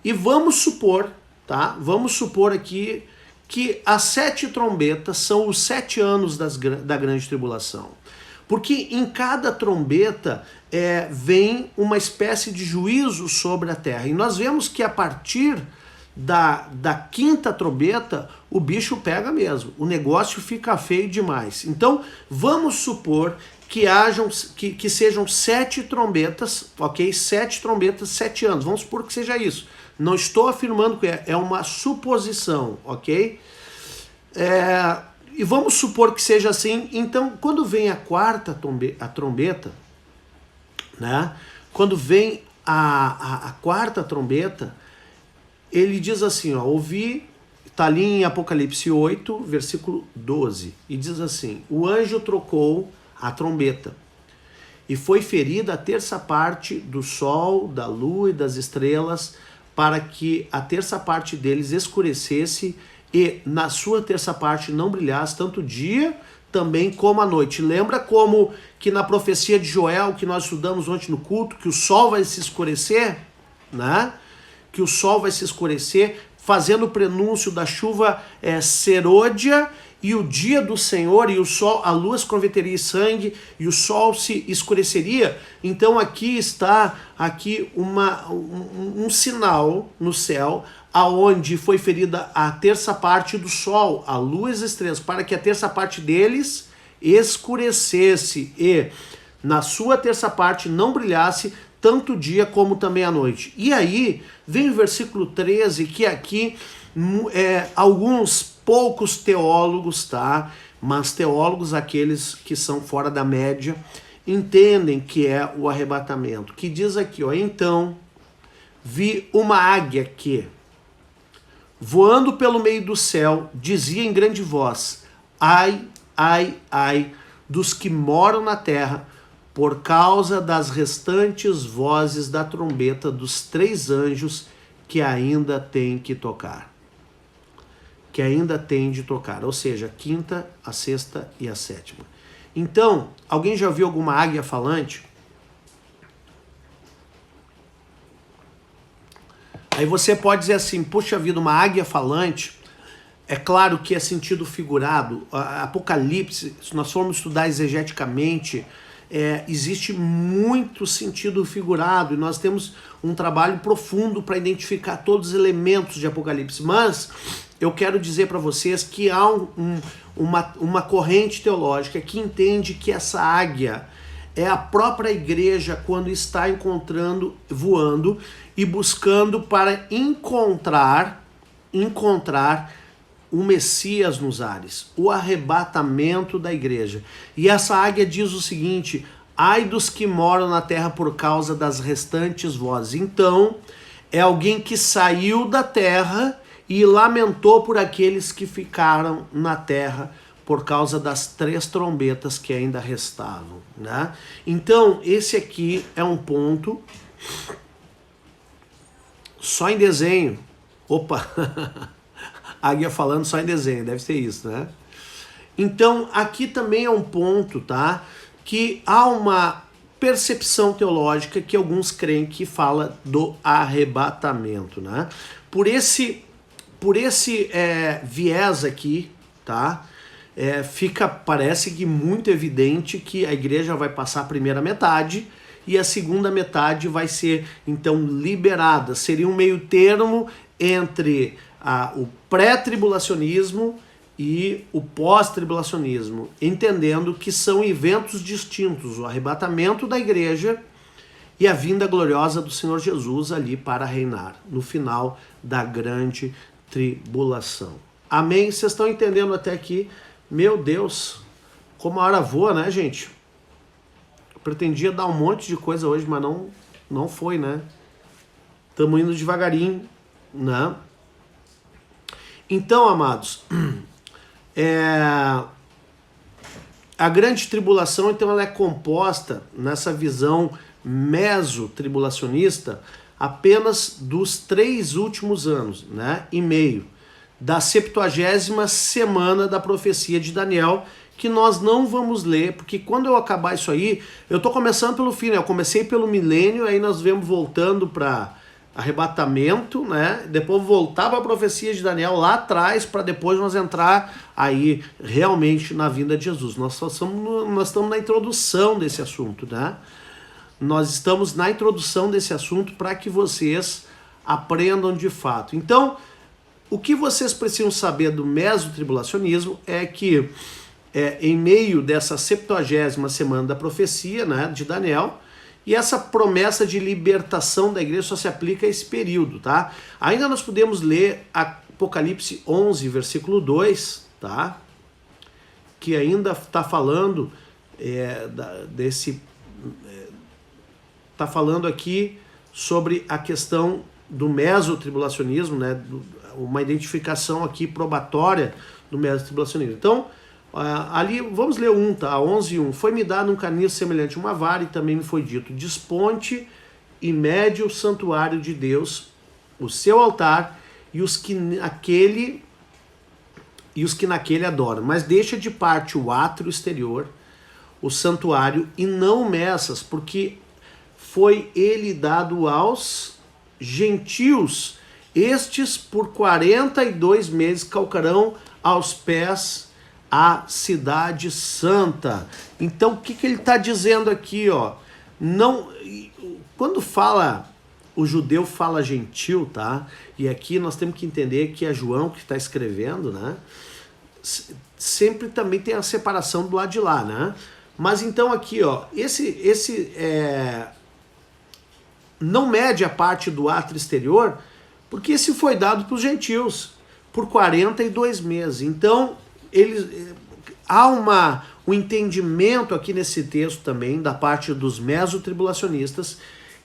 E vamos supor, tá? Vamos supor aqui que as 7 trombetas são os 7 anos da grande tribulação. Porque em cada trombeta vem uma espécie de juízo sobre a terra. E nós vemos que a partir da 5ª trombeta, o bicho pega mesmo. O negócio fica feio demais. Então, vamos supor que sejam 7 trombetas, ok? 7 trombetas, 7 anos. Vamos supor que seja isso. Não estou afirmando que é uma suposição, ok? E vamos supor que seja assim. Então, quando vem a 4ª trombeta, né? Quando vem a 4ª trombeta, ele diz assim, ó, ouvi, está ali em Apocalipse 8, versículo 12, e diz assim, o anjo trocou a trombeta, e foi ferida a 1/3 parte do sol, da lua e das estrelas, para que a 1/3 parte deles escurecesse, e na sua 1/3 parte não brilhasse tanto o dia também como a noite. Lembra como que na profecia de Joel, que nós estudamos ontem no culto, que o sol vai se escurecer, né? Que o sol vai se escurecer, fazendo o prenúncio da chuva serôdia, e o dia do Senhor, e o sol, a lua se converteria em sangue, e o sol se escureceria. Então aqui está um sinal no céu, aonde foi ferida a terça parte do sol, a lua e as estrelas, para que a terça parte deles escurecesse, e na sua terça parte não brilhasse tanto o dia como também a noite. E aí vem o versículo 13, que aqui alguns poucos teólogos, tá? Mas teólogos, aqueles que são fora da média, entendem que é o arrebatamento. Que diz aqui, ó, então vi uma águia que, voando pelo meio do céu, dizia em grande voz: ai, ai, ai dos que moram na terra, por causa das restantes vozes da trombeta dos 3 anjos que ainda tem que tocar. Que ainda tem de tocar, ou seja, a quinta, a sexta e a sétima. Então, alguém já viu alguma águia falante? Aí você pode dizer assim, puxa vida, uma águia falante, é claro que é sentido figurado. Apocalipse, se nós formos estudar exegeticamente, existe muito sentido figurado, e nós temos um trabalho profundo para identificar todos os elementos de Apocalipse, mas eu quero dizer para vocês que há uma corrente teológica que entende que essa águia é a própria igreja quando está voando e buscando para encontrar o Messias nos ares, o arrebatamento da igreja. E essa águia diz o seguinte: ai dos que moram na terra por causa das restantes vozes. Então, é alguém que saiu da terra e lamentou por aqueles que ficaram na terra por causa das 3 trombetas que ainda restavam, né? Então, esse aqui é um ponto só em desenho. Opa! Águia falando só em desenho, deve ser isso, né? Então, aqui também é um ponto, tá? Que há uma percepção teológica que alguns creem que fala do arrebatamento, né? Por esse viés aqui, tá? Parece que muito evidente que a igreja vai passar a primeira metade e a segunda metade vai ser, então, liberada. Seria um meio termo entre o pré-tribulacionismo e o pós-tribulacionismo, entendendo que são eventos distintos, o arrebatamento da igreja e a vinda gloriosa do Senhor Jesus ali para reinar, no final da grande tribulação. Amém? Vocês estão entendendo até aqui? Meu Deus, como a hora voa, né, gente? Eu pretendia dar um monte de coisa hoje, mas não foi, né? Estamos indo devagarinho, né? Então, amados, a grande tribulação, então, ela é composta, nessa visão mesotribulacionista, apenas dos 3 últimos anos, né, e meio, da 70ª semana da profecia de Daniel, que nós não vamos ler, porque quando eu acabar isso aí, eu tô começando pelo fim, né? Eu comecei pelo milênio, aí nós vemos voltando para arrebatamento, né? Depois voltar para a profecia de Daniel lá atrás, para depois nós entrar aí realmente na vinda de Jesus. Nós estamos na introdução desse assunto, né? Nós estamos na introdução desse assunto para que vocês aprendam de fato. Então, o que vocês precisam saber do mesotribulacionismo é que em meio dessa 70ª semana da profecia, né, de Daniel, e essa promessa de libertação da igreja só se aplica a esse período, tá? Ainda nós podemos ler Apocalipse 11, versículo 2, tá? Que ainda está falando está falando aqui sobre a questão do mesotribulacionismo, né? Uma identificação aqui probatória do mesotribulacionismo. Então, ali, vamos ler 1, tá? 11:1. Foi-me dado um caniço semelhante a uma vara, e também me foi dito: desponte e mede o santuário de Deus, o seu altar, e os que naquele adoram. Mas deixa de parte o átrio exterior, o santuário, e não meças, porque foi ele dado aos gentios estes por 42 meses calcarão aos pés a cidade santa. Então o que ele está dizendo aqui, ó? Não, quando fala, o judeu fala gentil, tá? E aqui nós temos que entender que é João que está escrevendo, né? Sempre também tem a separação do lado de lá, né? Mas então aqui, ó, não mede a parte do átrio exterior, porque esse foi dado para os gentios por 42 meses. Então, há um entendimento aqui nesse texto também da parte dos mesotribulacionistas,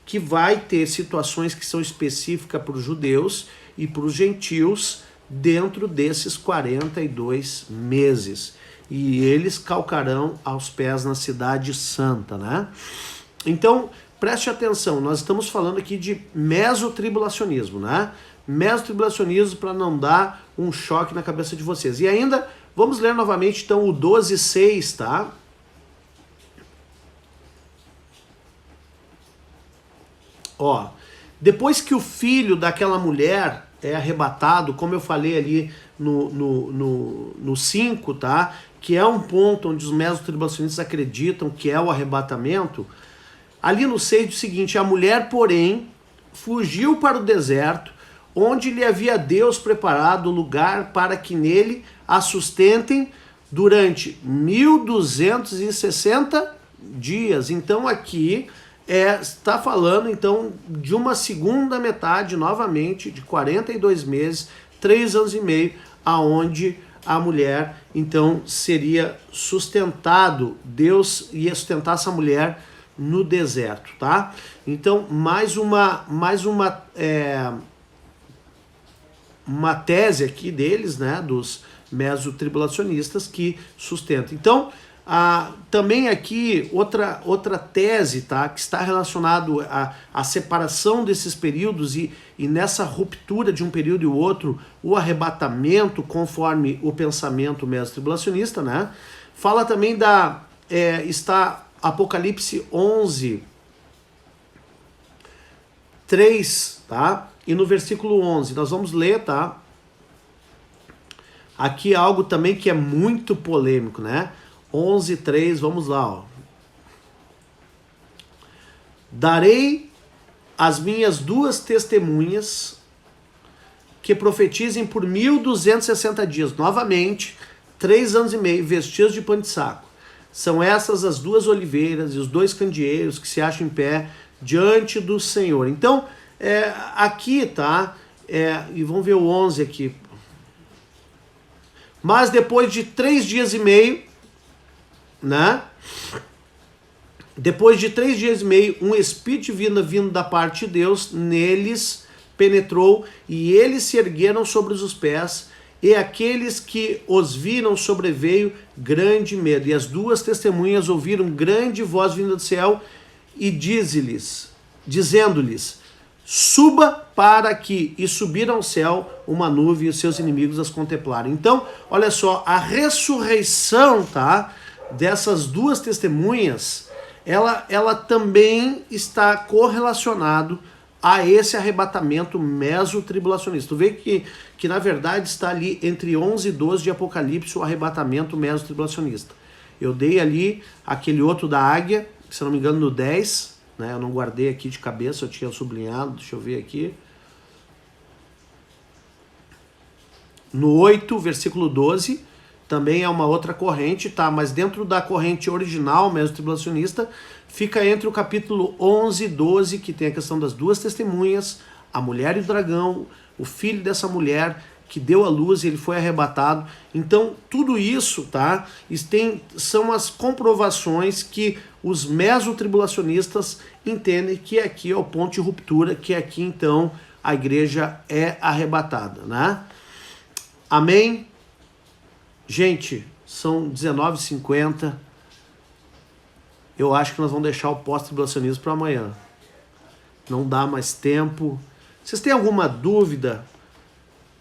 que vai ter situações que são específicas para os judeus e para os gentios dentro desses 42 meses. E eles calcarão aos pés na cidade santa, né? Então, preste atenção, nós estamos falando aqui de mesotribulacionismo, né? Mesotribulacionismo para não dar um choque na cabeça de vocês. E ainda, vamos ler novamente então o 12:6, tá? Ó, depois que o filho daquela mulher é arrebatado, como eu falei ali no 5, tá? Que é um ponto onde os mesotribulacionistas acreditam que é o arrebatamento. Ali no 6 diz o seguinte: a mulher, porém, fugiu para o deserto, onde lhe havia Deus preparado lugar para que nele a sustentem durante 1260 dias. Então aqui está falando então de uma segunda metade, novamente, de 42 meses, 3 anos e meio, aonde a mulher então seria sustentado, Deus ia sustentar essa mulher no deserto, tá? Então, mais uma tese aqui deles, né, dos mesotribulacionistas, que sustenta. Então, também aqui outra tese, tá, que está relacionado à separação desses períodos e nessa ruptura de um período e o outro, o arrebatamento, conforme o pensamento mesotribulacionista, né? Fala também está Apocalipse 11, 3, tá? E no versículo 11, nós vamos ler, tá? Aqui algo também que é muito polêmico, né? 11:3, vamos lá, ó. Darei as minhas 2 testemunhas que profetizem por 1260 dias, novamente, 3 anos e meio, vestidos de pano de saco. São essas as 2 oliveiras e os 2 candeeiros que se acham em pé diante do Senhor. Então, aqui, tá? E vamos ver o 11 aqui. Mas depois de 3 dias e meio, né? Depois de 3 dias e meio, um espírito vindo da parte de Deus neles penetrou, e eles se ergueram sobre os pés, e aqueles que os viram sobreveio grande medo. E as 2 testemunhas ouviram grande voz vinda do céu, e dizendo-lhes: suba para aqui. E subiram ao céu uma nuvem, e os seus inimigos as contemplaram. Então, olha só, a ressurreição, tá, dessas 2 testemunhas, ela também está correlacionado a esse arrebatamento mesotribulacionista. Tu vê que na verdade está ali entre 11 e 12 de Apocalipse o arrebatamento mesotribulacionista. Eu dei ali aquele outro da águia, se não me engano no 10, né? Eu não guardei aqui de cabeça, eu tinha sublinhado, deixa eu ver aqui. No 8, versículo 12, também é uma outra corrente, tá? Mas dentro da corrente original mesotribulacionista, fica entre o capítulo 11 e 12, que tem a questão das 2 testemunhas, a mulher e o dragão, o filho dessa mulher que deu à luz e ele foi arrebatado. Então, tudo isso, tá? São as comprovações que os mesotribulacionistas entendem que aqui é o ponto de ruptura, que aqui, então, a igreja é arrebatada, né? Amém? Gente, são 19h50. Eu acho que nós vamos deixar o pós-tribulacionismo para amanhã. Não dá mais tempo. Vocês têm alguma dúvida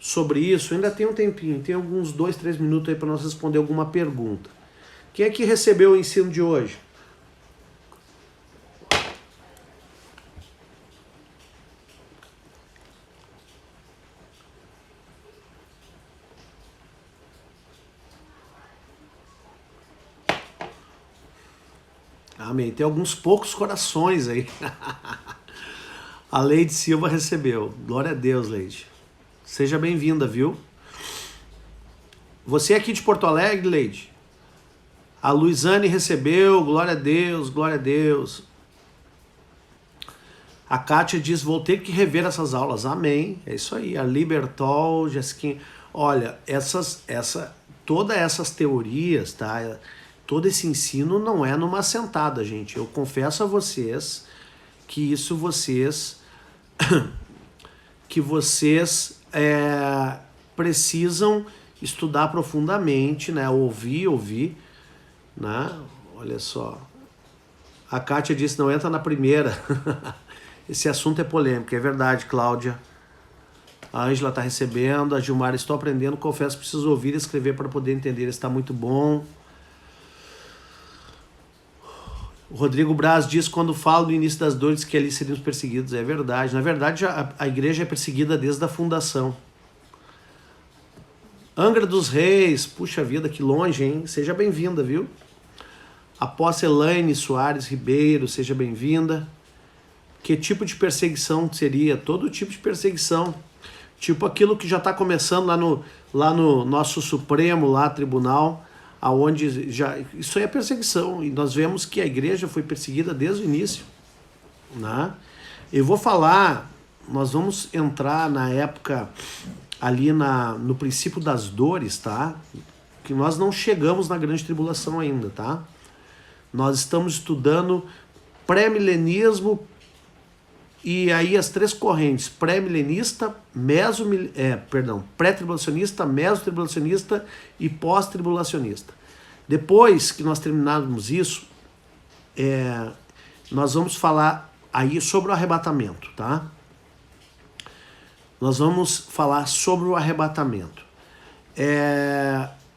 sobre isso? Ainda tem um tempinho, tem alguns 2, 3 minutos aí para nós responder alguma pergunta. Quem é que recebeu o ensino de hoje? Amém. Tem alguns poucos corações aí. A Leide Silva recebeu. Glória a Deus, Leide. Seja bem-vinda, viu? Você é aqui de Porto Alegre, Leide? A Luizane recebeu. Glória a Deus, glória a Deus. A Kátia diz, vou ter que rever essas aulas. Amém. É isso aí. A Libertol, Jessiquinha. Olha, todas essas teorias, tá? Todo esse ensino não é numa sentada, gente. Eu confesso a vocês que isso vocês precisam estudar profundamente, né? Ouvir, né? Olha só. A Kátia disse, não entra na primeira. Esse assunto é polêmico, é verdade, Cláudia. A Ângela está recebendo, a Gilmar, estou aprendendo, confesso, preciso ouvir e escrever para poder entender, está muito bom. O Rodrigo Braz diz, quando falo do início das dores, que ali seríamos perseguidos. É verdade. Na verdade, a igreja é perseguida desde a fundação. Angra dos Reis, puxa vida, que longe, hein? Seja bem-vinda, viu? Apóstola Elaine Soares Ribeiro, seja bem-vinda. Que tipo de perseguição seria? Todo tipo de perseguição. Tipo aquilo que já está começando lá no nosso Supremo, lá tribunal, aonde já isso aí é perseguição. E nós vemos que a igreja foi perseguida desde o início, né? Eu vou falar, nós vamos entrar na época ali no princípio das dores, tá? Que nós não chegamos na grande tribulação ainda, tá? Nós estamos estudando pré-milenismo e aí as três correntes, pré-milenista, pré-tribulacionista, mesotribulacionista e pós-tribulacionista. Depois que nós terminarmos isso, nós vamos falar aí sobre o arrebatamento, tá? Nós vamos falar sobre o arrebatamento.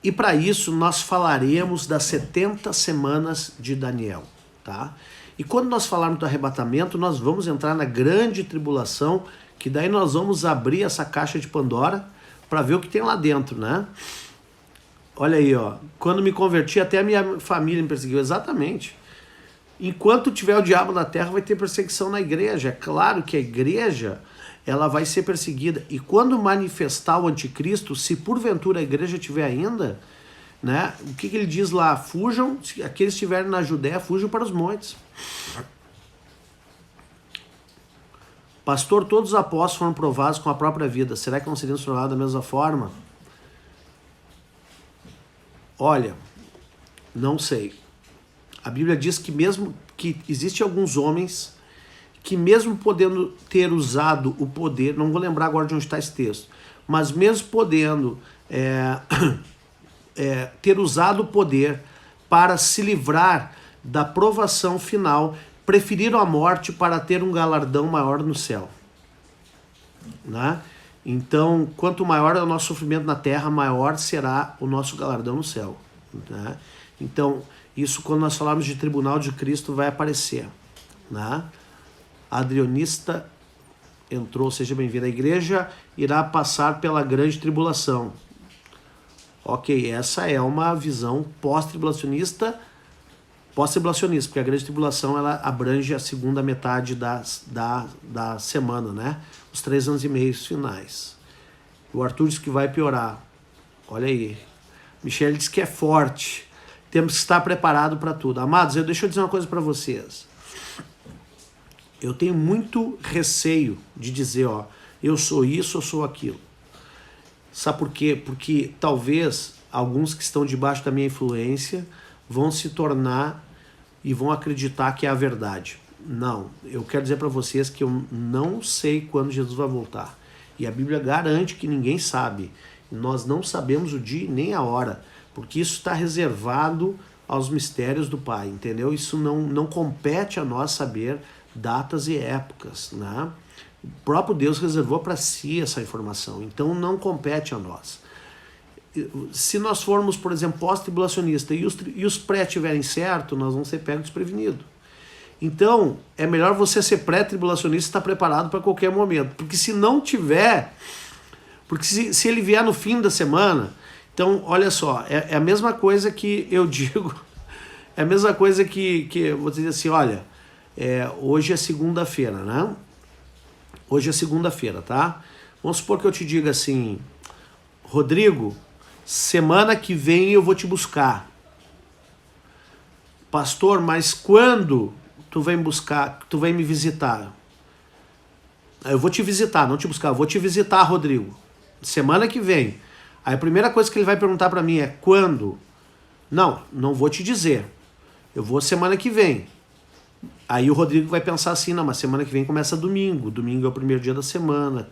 E para isso nós falaremos das 70 semanas de Daniel, tá? E quando nós falarmos do arrebatamento, nós vamos entrar na grande tribulação, que daí nós vamos abrir essa caixa de Pandora para ver o que tem lá dentro, né? Olha aí, ó. Quando me converti, até a minha família me perseguiu. Exatamente. Enquanto tiver o diabo na terra, vai ter perseguição na igreja. É claro que a igreja, ela vai ser perseguida. E quando manifestar o anticristo, se porventura a igreja tiver ainda, né? O que ele diz lá? Fujam, se aqueles que estiverem na Judéia, fujam para os montes. Pastor, todos os apóstolos foram provados com a própria vida. Será que não seriam provados da mesma forma? Olha, não sei. A Bíblia diz que mesmo que existem alguns homens que mesmo podendo ter usado o poder, não vou lembrar agora de onde está esse texto, mas mesmo podendo ter usado o poder para se livrar da provação final, preferiram a morte para ter um galardão maior no céu, né? Então, quanto maior é o nosso sofrimento na terra, maior será o nosso galardão no céu, né? Então, isso quando nós falarmos de tribunal de Cristo vai aparecer, né? A Adrionista entrou, seja bem-vinda. A igreja irá passar pela grande tribulação. Ok, essa é uma visão pós-tribulacionista, porque a grande tribulação ela abrange a segunda metade da semana, né? Os 3 anos e meio finais. O Arthur diz que vai piorar. Olha aí. Michele diz que é forte. Temos que estar preparado para tudo. Amados, deixa eu dizer uma coisa para vocês. Eu tenho muito receio de dizer, ó, eu sou isso, eu sou aquilo. Sabe por quê? Porque talvez alguns que estão debaixo da minha influência vão se tornar e vão acreditar que é a verdade. Não, eu quero dizer para vocês que eu não sei quando Jesus vai voltar. E a Bíblia garante que ninguém sabe. Nós não sabemos o dia nem a hora, porque isso está reservado aos mistérios do Pai, entendeu? Isso não compete a nós saber datas e épocas, né? O próprio Deus reservou para si essa informação, então não compete a nós. Se nós formos, por exemplo, pós-tribulacionista e os pré tiverem certo, nós vamos ser pegos desprevenidos. Então, é melhor você ser pré-tribulacionista e estar preparado para qualquer momento, porque se não tiver, porque se ele vier no fim da semana, então, olha só, é a mesma coisa que eu digo É a mesma coisa que eu vou dizer assim, olha, hoje é segunda-feira, né? Hoje é segunda-feira, tá? Vamos supor que eu te diga assim, Rodrigo, semana que vem eu vou te buscar. Pastor, mas quando tu vem buscar, tu vem me visitar? Eu vou te visitar, não te buscar, eu vou te visitar, Rodrigo. Semana que vem. Aí a primeira coisa que ele vai perguntar para mim é quando? Não vou te dizer. Eu vou semana que vem. Aí o Rodrigo vai pensar assim, não, mas semana que vem começa domingo. Domingo é o primeiro dia da semana.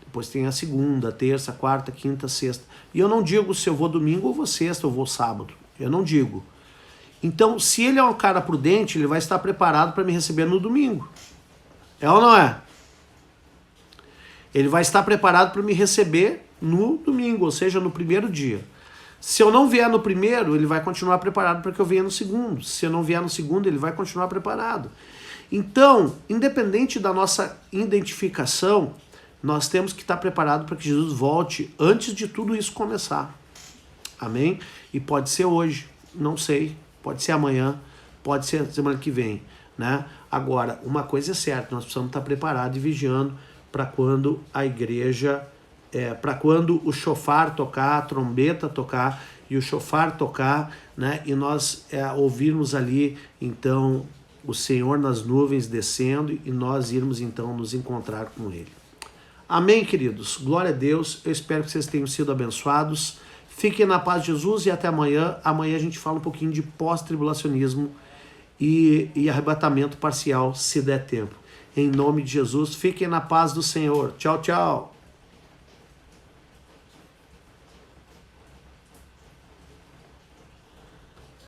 Depois tem a segunda, terça, quarta, quinta, sexta. E eu não digo se eu vou domingo ou vou sexta ou vou sábado. Eu não digo. Então, se ele é um cara prudente, ele vai estar preparado para me receber no domingo. É ou não é? Ele vai estar preparado para me receber no domingo, ou seja, no primeiro dia. Se eu não vier no primeiro, ele vai continuar preparado para que eu venha no segundo. Se eu não vier no segundo, ele vai continuar preparado. Então, independente da nossa identificação, nós temos que estar preparados para que Jesus volte antes de tudo isso começar. Amém? E pode ser hoje, não sei. Pode ser amanhã, pode ser semana que vem, né? Agora, uma coisa é certa, nós precisamos estar preparados e vigiando para quando a igreja, para quando o shofar tocar, a trombeta tocar e o shofar tocar, né? E nós ouvirmos ali, então, o Senhor nas nuvens descendo e nós irmos, então, nos encontrar com Ele. Amém, queridos? Glória a Deus. Eu espero que vocês tenham sido abençoados. Fiquem na paz de Jesus e até amanhã. Amanhã a gente fala um pouquinho de pós-tribulacionismo e arrebatamento parcial, se der tempo. Em nome de Jesus, fiquem na paz do Senhor. Tchau, tchau.